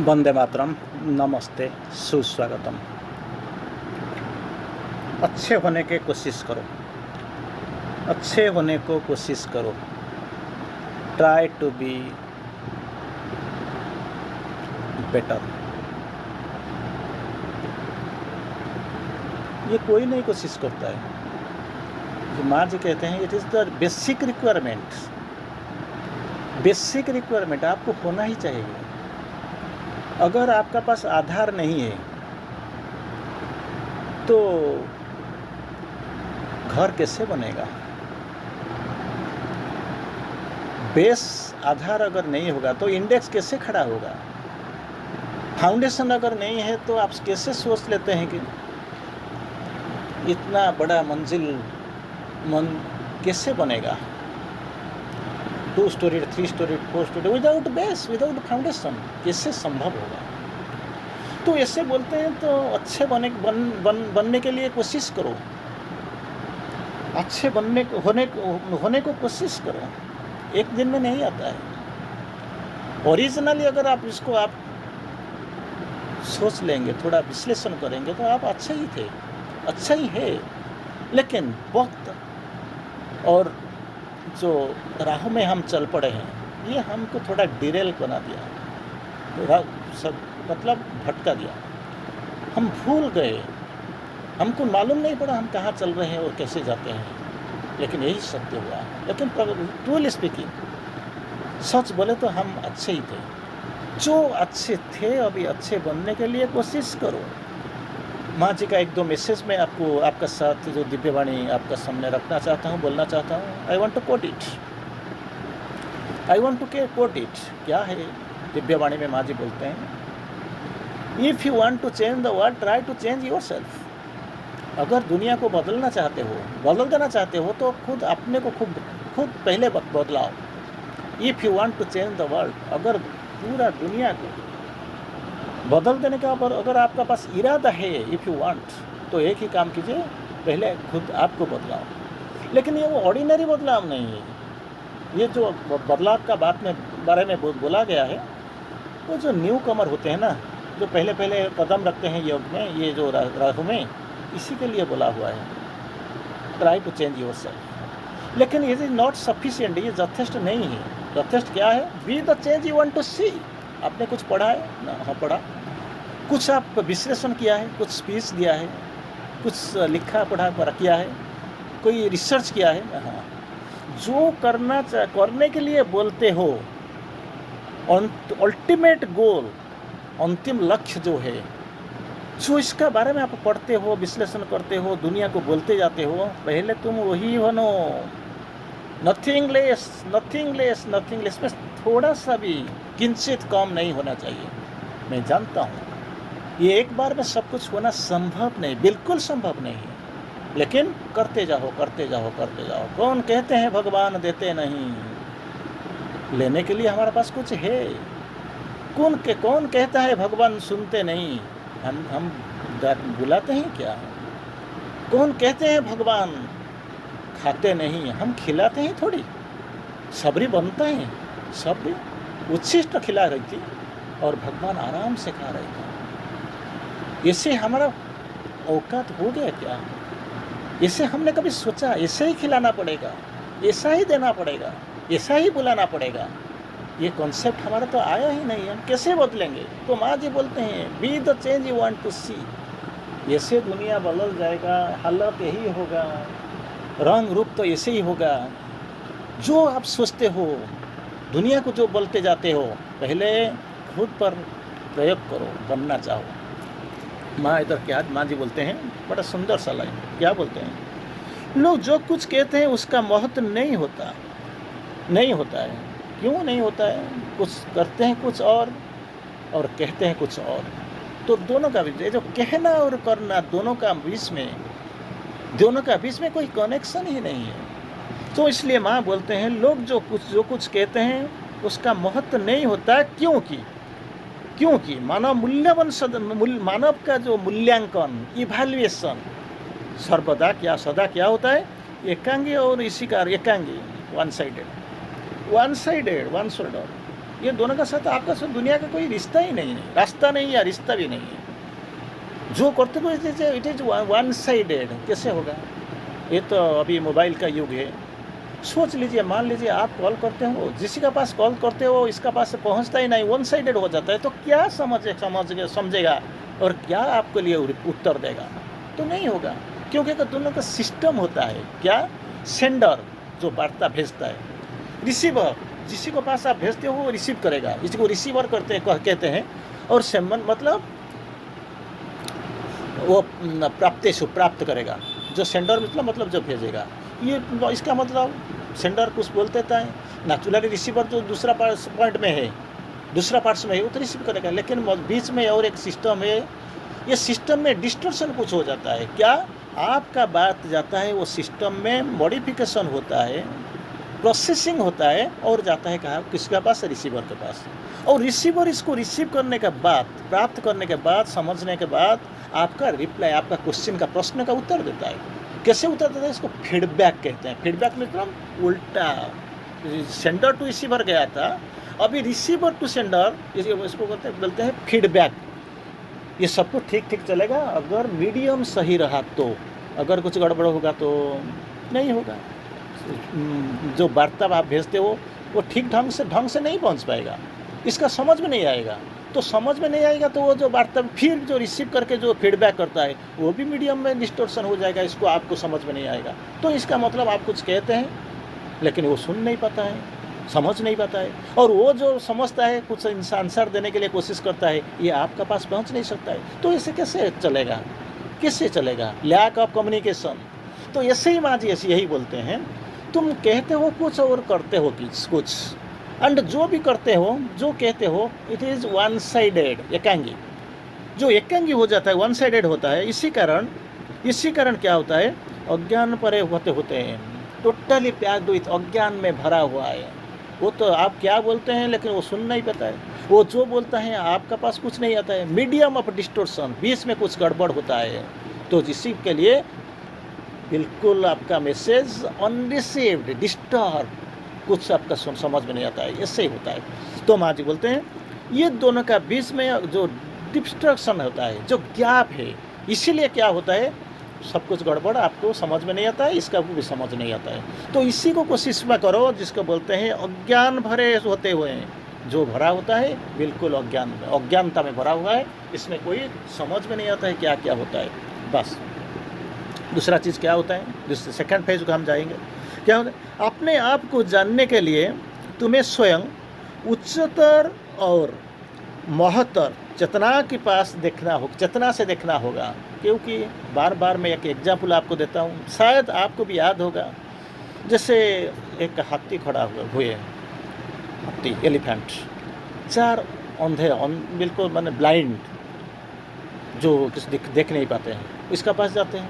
वंदे मातरम। नमस्ते, सुस्वागतम। अच्छे होने की कोशिश करो, अच्छे होने को कोशिश करो। Try to be better. ये कोई नहीं कोशिश करता है। जो माँ जी कहते हैं, it is the basic requirement. Basic requirement आपको होना ही चाहिए। अगर आपका पास आधार नहीं है तो घर कैसे बनेगा? बेस आधार अगर नहीं होगा तो इंडेक्स कैसे खड़ा होगा? फाउंडेशन अगर नहीं है तो आप कैसे सोच लेते हैं कि इतना बड़ा मन कैसे बनेगा? 2 story, 3 story, 4 story without base, without foundation कैसे संभव होगा? तो ऐसे बोलते हैं तो अच्छे बनने के लिए कोशिश करो, अच्छे होने को कोशिश करो। एक दिन में नहीं आता है। ओरिजिनली अगर आप इसको आप सोच लेंगे, थोड़ा विश्लेषण करेंगे तो आप अच्छे ही थे, अच्छा ही है। लेकिन वक्त और जो राह में हम चल पड़े हैं, ये हमको थोड़ा डिरेल बना दिया, सब मतलब भटका दिया। हम भूल गए, हमको मालूम नहीं पड़ा हम कहाँ चल रहे हैं और कैसे जाते हैं। लेकिन यही सत्य हुआ। लेकिन ट्रूली स्पीकिंग, सच बोले तो हम अच्छे ही थे। जो अच्छे थे अभी अच्छे बनने के लिए कोशिश करो। माँ जी का 1-2 मैसेज में आपको आपका साथ जो दिव्यवाणी आपका सामने रखना चाहता हूँ, बोलना चाहता हूँ। I want to quote it. क्या है दिव्यवाणी में? माँ जी बोलते हैं, if you want to change the world, try to change yourself. अगर दुनिया को बदल देना चाहते हो तो खुद अपने को खुद पहले बदलाओ। If you want to change the world, अगर पूरा दुनिया को बदल देने का अगर आपका पास इरादा है, इफ़ यू वांट, तो एक ही काम कीजिए, पहले खुद आपको बदलाओ। लेकिन ये वो ऑर्डिनरी बदलाव नहीं है। ये जो बदलाव का बारे में बोला गया है, वो जो न्यू कमर होते हैं ना, जो पहले कदम रखते हैं योग में, ये जो राह में, इसी के लिए बोला हुआ है, ट्राई टू चेंज योरसेल्फ। लेकिन इट इज़ नॉट सफिशिएंट, ये यथेष्ट नहीं है। यथेष्ट क्या है? Be the change you want to see. आपने कुछ पढ़ा है ना? हाँ, पढ़ा। कुछ आप विश्लेषण किया है, कुछ स्पीच दिया है, कुछ लिखा पढ़ा किया है, कोई रिसर्च किया है। हाँ, जो करने के लिए बोलते हो, अल्टीमेट गोल, अंतिम लक्ष्य जो है, जो इसका बारे में आप पढ़ते हो, विश्लेषण करते हो, दुनिया को बोलते जाते हो, पहले तुम वही बनो। नथिंग लेस में थोड़ा सा भी किंचित कम नहीं होना चाहिए। मैं जानता हूँ ये एक बार में सब कुछ होना संभव नहीं, बिल्कुल संभव नहीं है। लेकिन करते जाओ। कौन कहते हैं भगवान देते नहीं? लेने के लिए हमारे पास कुछ है। कौन कहता है भगवान सुनते नहीं? हम बुलाते हैं क्या? कौन कहते हैं भगवान खाते नहीं? हम खिलाते हैं थोड़ी। सबरी बनता है, सबरी उच्छिष्ट खिला रही थी और भगवान आराम से खा रहे थे। इससे हमारा औकात हो गया क्या? इसे हमने कभी सोचा ऐसे ही खिलाना पड़ेगा, ऐसा ही देना पड़ेगा, ऐसा ही बुलाना पड़ेगा? ये कॉन्सेप्ट हमारा तो आया ही नहीं। हम कैसे बदलेंगे? तो माँ जी बोलते हैं, be the change you want to see. ऐसे दुनिया बदल जाएगा, हालत यही होगा, रंग रूप तो ऐसे ही होगा। जो आप सोचते हो, दुनिया को जो बोलते जाते हो, पहले खुद पर प्रयोग करो, बनना चाहो। माँ जी बोलते हैं, बड़ा सुंदर सा लाइन। क्या बोलते हैं? लोग जो कुछ कहते हैं उसका महत्व नहीं होता है। क्यों नहीं होता है? कुछ करते हैं कुछ और कहते हैं कुछ और। तो दोनों का बीच, जो कहना और करना, दोनों का बीच में कोई कनेक्शन ही नहीं है। तो इसलिए माँ बोलते हैं, लोग जो कुछ कहते हैं उसका महत्व नहीं होता। क्योंकि मानव का जो मूल्यांकन, इवैल्यूएशन सदा क्या होता है? एकांगी और इसी का एकांगी, वन साइडेड, वन शोल्डर। ये दोनों का साथ आपका साथ दुनिया का कोई रिश्ता ही नहीं है, रास्ता नहीं या रिश्ता भी नहीं है। जो करते हो इट इज वन साइडेड, कैसे होगा? ये तो अभी मोबाइल का युग है। सोच लीजिए, मान लीजिए आप कॉल करते हो, जिसी का पास कॉल करते हो इसका पास से पहुंचता ही नहीं, वन साइडेड हो जाता है, तो क्या समझेगा और क्या आपके लिए उत्तर देगा? तो नहीं होगा, क्योंकि दोनों का सिस्टम होता है। क्या? सेंडर जो वार्ता भेजता है, रिसीवर जिसी को पास आप भेजते हो वो रिसीव करेगा, इसको रिसीवर कहते हैं। और सेमन मतलब वो प्राप्त करेगा, जो सेंडर मतलब जो भेजेगा। ये इसका मतलब सेंडर कुछ बोल देता है, नेचुरली रिसीवर जो दूसरा पॉइंट में है, दूसरा पार्ट्स में है, वो तो रिसीव करेगा। लेकिन बीच में और एक सिस्टम है, ये सिस्टम में डिस्टर्शन कुछ हो जाता है। क्या? आपका बात जाता है वो सिस्टम में, मॉडिफिकेशन होता है, प्रोसेसिंग होता है और जाता है कहाँ? किसके पास? रिसीवर के पास। और रिसीवर इसको रिसीव करने के बाद, प्राप्त करने के बाद, समझने के बाद आपका रिप्लाई, आपका क्वेश्चन का, प्रश्न का उत्तर देता है। कैसे उत्तर देता है? इसको फीडबैक कहते हैं। फीडबैक मतलब उल्टा, सेंडर टू रिसीवर गया था, अभी रिसीवर टू सेंडर, इसको बोलते हैं फीडबैक। ये सब कुछ ठीक चलेगा अगर मीडियम सही रहा तो। अगर कुछ गड़बड़ होगा तो नहीं होगा। जो वार्ता आप भेजते हो वो ठीक ढंग से नहीं पहुंच पाएगा, इसका समझ में नहीं आएगा। तो समझ में नहीं आएगा तो वो जो वार्ता फिर जो रिसीव करके जो फीडबैक करता है वो भी मीडियम में डिस्टॉर्शन हो जाएगा, इसको आपको समझ में नहीं आएगा। तो इसका मतलब आप कुछ कहते हैं लेकिन वो सुन नहीं पाता है, समझ नहीं पाता है, और वो जो समझता है कुछ आंसर देने के लिए कोशिश करता है, ये आपका पास पहुंच नहीं सकता है। तो इसे कैसे चलेगा? Lack of communication. तो ऐसे ही माँ जी ऐसे यही बोलते हैं, तुम कहते हो कुछ और करते हो कुछ, एंड जो भी करते हो, जो कहते हो, इट इज़ वन साइडेड, एकांगी। जो एकांगी हो जाता है, वन साइडेड होता है। इसी कारण क्या होता है? अज्ञान परे होते हैं, टोटली प्याग विथ, अज्ञान में भरा हुआ है। वो तो आप क्या बोलते हैं लेकिन वो सुन नहीं पाता है, वो जो बोलता है आपका पास कुछ नहीं आता है। मीडियम ऑफ डिस्टोर्शन, बीच में कुछ गड़बड़ होता है। तो इसी के लिए बिल्कुल आपका मैसेज अनरिसीव्ड, डिस्टर्ब, कुछ आपका समझ में नहीं आता है, ऐसे ही होता है। तो माँ जी बोलते हैं ये दोनों का बीच में जो डिस्ट्रक्शन होता है, जो गैप है, इसीलिए क्या होता है? सब कुछ गड़बड़, आपको समझ में नहीं आता है, इसका भी समझ नहीं आता है। तो इसी को कोशिश में करो, जिसको बोलते हैं अज्ञान भरे होते हुए हैं। जो भरा होता है बिल्कुल अज्ञानता में भरा हुआ है, इसमें कोई समझ में नहीं आता है क्या क्या होता है। बस दूसरा चीज़ क्या होता है, जिससे सेकंड फेज को हम जाएंगे, क्या होता है? अपने आप को जानने के लिए तुम्हें स्वयं उच्चतर और महत्तर चेतना के पास चेतना से देखना होगा। क्योंकि बार बार मैं एक एग्जाम्पल आपको देता हूँ, शायद आपको भी याद होगा। जैसे एक हाथी खड़ा हुए, हाथी, एलिफेंट, 4 अंधे, बिल्कुल मैंने ब्लाइंड, जो देख नहीं पाते हैं, इसका पास जाते हैं,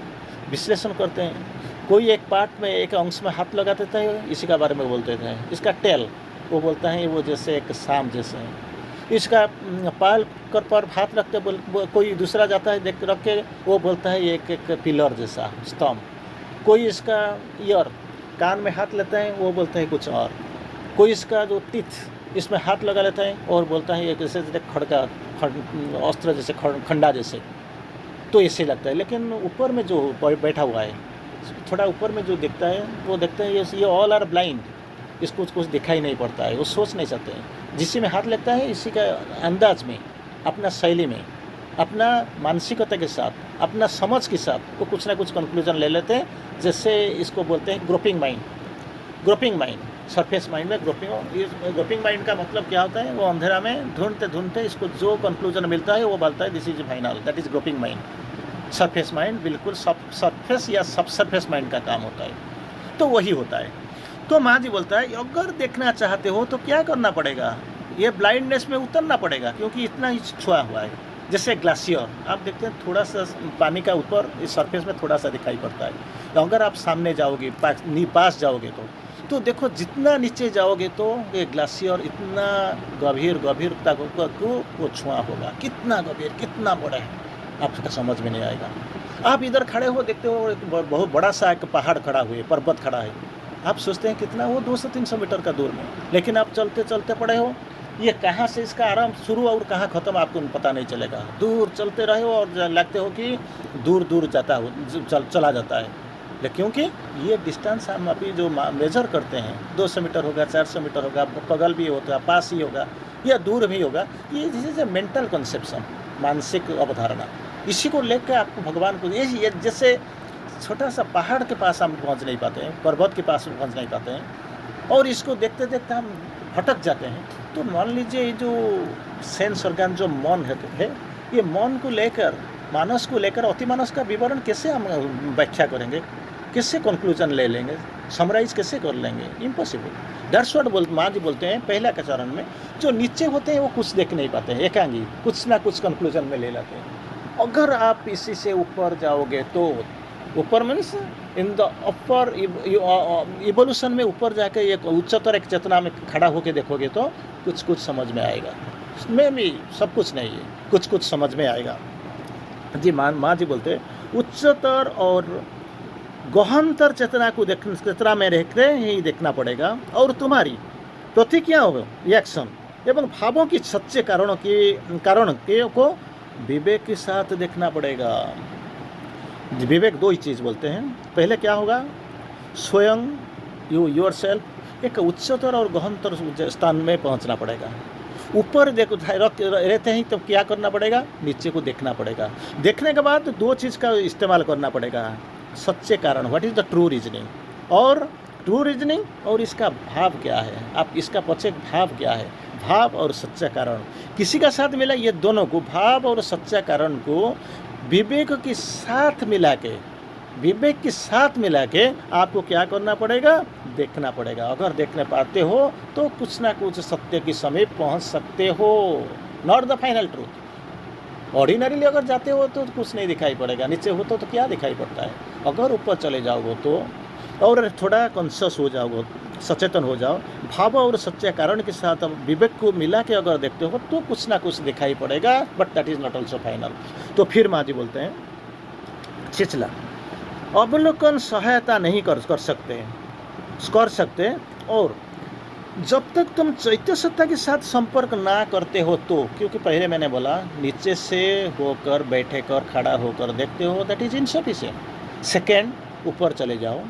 विश्लेषण करते हैं। कोई एक पार्ट में, एक अंश में हाथ लगा देता है, इसी का बारे में बोलते थे। इसका टेल, वो बोलता है वो जैसे एक सांप जैसे है। इसका पाल कर पर हाथ रखते कोई दूसरा जाता है देख रख के, वो बोलता है एक पिलर जैसा स्तंभ। कोई इसका ईयर, कान में हाथ लेता है, वो बोलता है कुछ और। कोई इसका जो टीथ, इसमें हाथ लगा लेता है और बोलता है एक जैसे खड़का अस्त्र जैसे, खंडा जैसे। तो ऐसे लगता है। लेकिन ऊपर में जो बैठा हुआ है, थोड़ा ऊपर में जो दिखता है, वो देखते हैं ये ऑल आर ब्लाइंड, इसको कुछ दिखाई नहीं पड़ता है, वो सोच नहीं सकते हैं। जिसी में हाथ लगता है, इसी का अंदाज में, अपना शैली में, अपना मानसिकता के साथ, अपना समझ के साथ वो कुछ ना कुछ कंक्लूजन ले लेते हैं। जैसे इसको बोलते हैं ग्रुपिंग माइंड, सरफेस माइंड में ग्रुपिंग माइंड का मतलब क्या होता है? वो अंधेरा में ढूंढते इसको जो कंक्लूजन मिलता है वो बोलता है this is final, that is grouping mind. Surface mind बिल्कुल सरफेस या सब सरफेस माइंड का काम होता है। तो वही होता है। तो माँ जी बोलता है अगर देखना चाहते हो तो क्या करना पड़ेगा? ये ब्लाइंडनेस में उतरना पड़ेगा, क्योंकि इतना ही छुआ हुआ है। जैसे ग्लाशियर, आप देखते हैं थोड़ा सा पानी का ऊपर इस सरफेस में थोड़ा सा दिखाई पड़ता है। तो अगर आप सामने जाओगे, पास जाओगे तो देखो जितना नीचे जाओगे तो ये ग्लाशियर इतना गंभीरता को वो छुआ होगा। कितना गंभीर, कितना बड़ा है, आपका समझ में नहीं आएगा। आप इधर खड़े हो, देखते हो एक बहुत बड़ा सा एक पहाड़ खड़ा हुआ है, पर्वत खड़ा है। आप सोचते हैं कितना, वो 200-300 मीटर का दूर में, लेकिन आप चलते चलते पड़े हो, ये कहाँ से इसका आरंभ शुरू और कहाँ ख़त्म आपको पता नहीं चलेगा। दूर चलते रहे हो और लगते हो कि दूर दूर जाता हो चला जाता है, लेकिन क्योंकि ये डिस्टेंस हम अभी जो मेजर करते हैं 200 मीटर होगा, 400 मीटर होगा, बगल भी होगा, पास ही होगा या दूर भी होगा, ये जैसे मेंटल कंसेप्शन, मानसिक अवधारणा, इसी को लेकर आपको भगवान को ये जैसे छोटा सा पहाड़ के पास हम पहुंच नहीं पाते हैं, पर्वत के पास पहुंच नहीं पाते हैं, और इसको देखते देखते हम भटक जाते हैं। तो मान लीजिए ये जो सेंस ऑर्गन जो मन है, ये मन को लेकर, मानस को लेकर अतिमानस का विवरण कैसे हम व्याख्या करेंगे, किससे कंक्लूजन ले लेंगे, समराइज कैसे कर लेंगे? इम्पॉसिबल। दैट्स व्हाट माँ जी बोलते हैं पहला के चरण में, जो नीचे होते हैं वो कुछ देख नहीं पाते हैं, एकांगी कुछ ना कुछ कंक्लूजन में ले लेते हैं। अगर आप इसी से ऊपर जाओगे तो ऊपर means in the upper evolution में ऊपर जाके एक उच्चतर एक चेतना में खड़ा होकर देखोगे तो कुछ कुछ समझ में आएगा। में भी सब कुछ नहीं है, कुछ कुछ समझ में आएगा। जी माँ जी बोलते हैं उच्चतर और गहनतर चेतना को चेतना में रहते ही देखना पड़ेगा, और तुम्हारी प्रतिक्रियाओं, रिएक्शन एवं भावों की सच्चे कारण को विवेक के साथ देखना पड़ेगा। विवेक दो ही चीज़ बोलते हैं। पहले क्या होगा, स्वयं योरसेल्फ एक उच्चतर और गहनतर स्थान में पहुंचना पड़ेगा। ऊपर देखो रहते हैं तो क्या करना पड़ेगा, नीचे को देखना पड़ेगा। देखने के बाद दो चीज़ का इस्तेमाल करना पड़ेगा, सच्चे कारण, what is the true reasoning, और ट्रू रीजनिंग और इसका भाव क्या है, आप इसका पीछे भाव क्या है, भाव और सच्चा कारण किसी का साथ मिला, ये दोनों को, भाव और सच्चा कारण को विवेक के साथ मिला के आपको क्या करना पड़ेगा, देखना पड़ेगा। अगर देखने पाते हो तो कुछ ना कुछ सत्य के समीप पहुंच सकते हो, not the final truth. Ordinarily अगर जाते हो तो कुछ नहीं दिखाई पड़ेगा, नीचे हो तो क्या दिखाई पड़ता है। अगर ऊपर चले जाओगे तो और थोड़ा कॉन्शियस हो जाओगे, सचेतन हो जाओ, भाव और सच्चे कारण के साथ विवेक को मिला के अगर देखते हो तो कुछ ना कुछ दिखाई पड़ेगा, but that is not also final. तो फिर माँ जी बोलते हैं छिछला अवलोकन सहायता नहीं कर सकते, और जब तक तुम चैत्य सत्ता के साथ संपर्क ना करते हो तो, क्योंकि पहले मैंने बोला नीचे से होकर, बैठे कर, खड़ा होकर देखते हो, दैट इज इनसफिशिएंट। सेकेंड, ऊपर चले जाओ,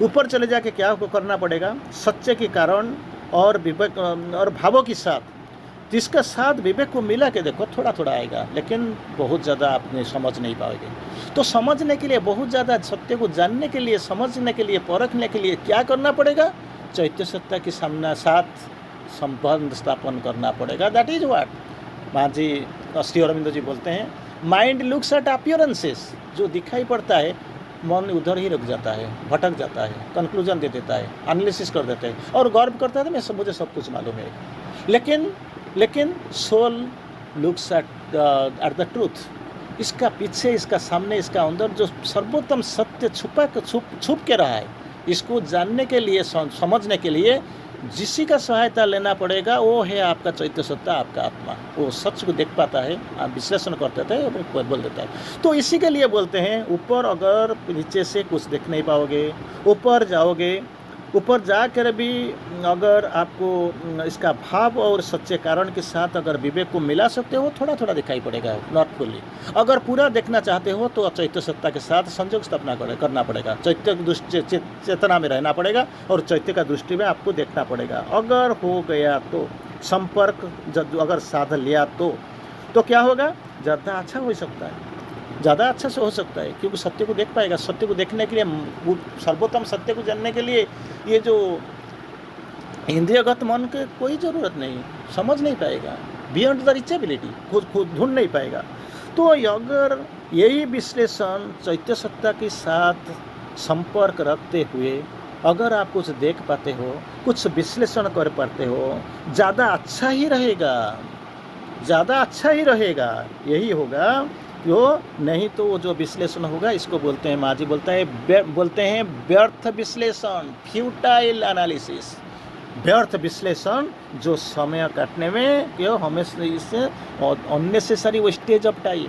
ऊपर चले जाके क्या करना पड़ेगा, सच्चे के कारण और विवेक और भावों के साथ, जिसका साथ विवेक को मिला के देखो, थोड़ा थोड़ा आएगा, लेकिन बहुत ज़्यादा आपने समझ नहीं पाओगे। तो समझने के लिए, बहुत ज़्यादा सत्य को जानने के लिए, समझने के लिए, परखने के लिए क्या करना पड़ेगा, चैत्य सत्ता के साथ संबंध स्थापन करना पड़ेगा। दैट इज व्हाट माँ जी, श्री अरविंद जी बोलते हैं, माइंड लुक्स एट अपीयरेंसेस, जो दिखाई पड़ता है मन उधर ही रुक जाता है, भटक जाता है, कंक्लूजन दे देता है, एनालिसिस कर देता है और गर्व करता है मुझे सब कुछ मालूम है। लेकिन soul looks at the truth, इसका पीछे, इसका सामने, इसका अंदर जो सर्वोत्तम सत्य छुप के रहा है, इसको जानने के लिए, समझने के लिए जिसी का सहायता लेना पड़ेगा वो है आपका चैत्य सत्ता, आपका आत्मा। वो सच को देख पाता है, आप विश्लेषण करते थे और बोल देता है। तो इसी के लिए बोलते हैं ऊपर अगर नीचे से कुछ देख नहीं पाओगे, ऊपर जाओगे, ऊपर जाकर भी अगर आपको इसका भाव और सच्चे कारण के साथ अगर विवेक को मिला सकते हो, थोड़ा थोड़ा दिखाई पड़ेगा, नॉट फुली। अगर पूरा देखना चाहते हो तो चैत्य सत्ता के साथ संयोग स्थापना करना पड़ेगा, चैत्य चेतना में रहना पड़ेगा और चैत्य का दृष्टि में आपको देखना पड़ेगा। अगर हो गया तो संपर्क अगर साधन लिया तो क्या होगा, ज़्यादा अच्छा हो सकता है, ज़्यादा अच्छा से हो सकता है, क्योंकि सत्य को देख पाएगा। सत्य को देखने के लिए, सर्वोत्तम सत्य को जानने के लिए ये जो इंद्रियगत मन के कोई ज़रूरत नहीं, समझ नहीं पाएगा, बियॉन्ड द रीचेबिलिटी, खुद ढूंढ नहीं पाएगा। तो अगर यही विश्लेषण चैत्य सत्ता के साथ संपर्क रखते हुए अगर आप कुछ देख पाते हो, कुछ विश्लेषण कर पाते हो, ज़्यादा अच्छा ही रहेगा, यही होगा। जो नहीं तो वो जो विश्लेषण होगा, इसको बोलते हैं, माँ जी बोलते हैं व्यर्थ विश्लेषण, फ्यूटाइल एनालिसिस। व्यर्थ विश्लेषण जो समय काटने में क्यों हमेशा इससे अननेसेसरी वेस्टेज ऑफ टाइम,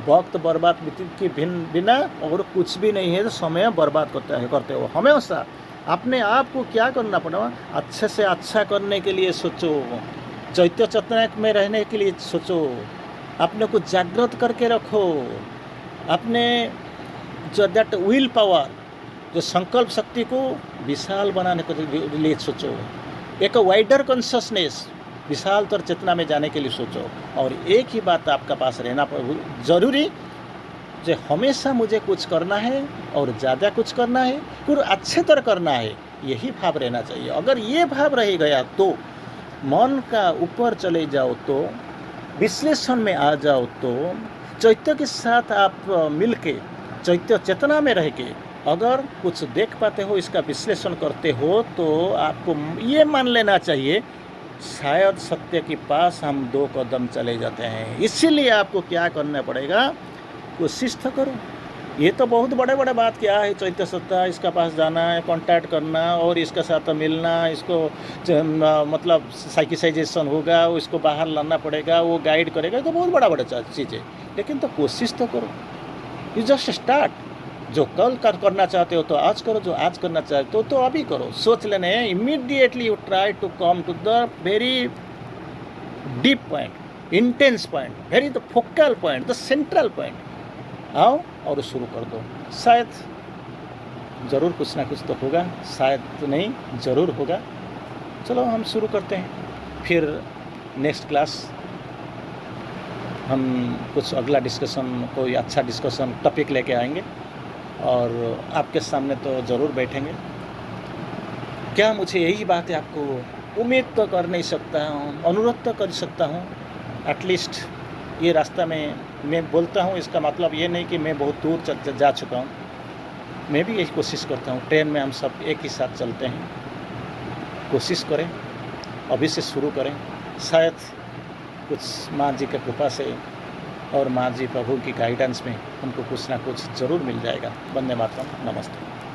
वक्त बर्बाद के बिना और कुछ भी नहीं है, तो समय बर्बाद करते हो। हमेशा अपने आप को क्या करना पड़ेगा, अच्छे से अच्छा करने के लिए सोचो, चैत्य चेतना में रहने के लिए सोचो, अपने को जागृत करके रखो, अपने जो दैट विल पावर, जो संकल्प शक्ति को विशाल बनाने के लिए सोचो, एक वाइडर कॉन्शसनेस, विशालतर चेतना में जाने के लिए सोचो। और एक ही बात आपका पास रहना जरूरी, जो हमेशा मुझे कुछ करना है और ज़्यादा कुछ करना है, कुछ अच्छे तरह करना है, यही भाव रहना चाहिए। अगर ये भाव रह गया तो मन का ऊपर चले जाओ, तो विश्लेषण में आ जाओ, तो चैत्य के साथ आप मिलके चैत्य चेतना में रह के अगर कुछ देख पाते हो, इसका विश्लेषण करते हो, तो आपको ये मान लेना चाहिए शायद सत्य के पास हम 2 कदम चले जाते हैं। इसीलिए आपको क्या करना पड़ेगा, कोशिश तो करो। ये तो बहुत बड़े बड़े बात क्या है, चैत्य सत्ता, इसका पास जाना है, कांटेक्ट करना और इसके साथ मिलना, इसको मतलब साइकिसाइजेशन होगा, उसको बाहर लाना पड़ेगा, वो गाइड करेगा, तो बहुत बड़ा बड़ा चीज़ है। लेकिन तो कोशिश तो करो, यू जस्ट स्टार्ट। जो कल करना चाहते हो तो आज करो, जो आज करना चाहते हो तो अभी करो। सोच लेने immediately you try to come to the very deep point, intense point, very the focal point, the central point. आओ और शुरू कर दो। शायद ज़रूर कुछ ना कुछ तो होगा, शायद तो नहीं, ज़रूर होगा। चलो हम शुरू करते हैं। फिर नेक्स्ट क्लास हम कुछ अगला डिस्कशन, कोई अच्छा डिस्कशन टॉपिक लेके आएंगे और आपके सामने तो ज़रूर बैठेंगे। क्या मुझे यही बात है, आपको उम्मीद तो कर नहीं सकता हूँ, अनुरोध तो कर सकता हूँ। एटलीस्ट ये रास्ता में मैं बोलता हूँ, इसका मतलब ये नहीं कि मैं बहुत दूर जा चुका हूँ। मैं भी यही कोशिश करता हूँ। ट्रेन में हम सब एक ही साथ चलते हैं। कोशिश करें, अभी से शुरू करें। शायद कुछ माँ जी की कृपा से और माँ जी प्रभु की गाइडेंस में हमको कुछ ना कुछ ज़रूर मिल जाएगा। वंदे मातरम। नमस्ते।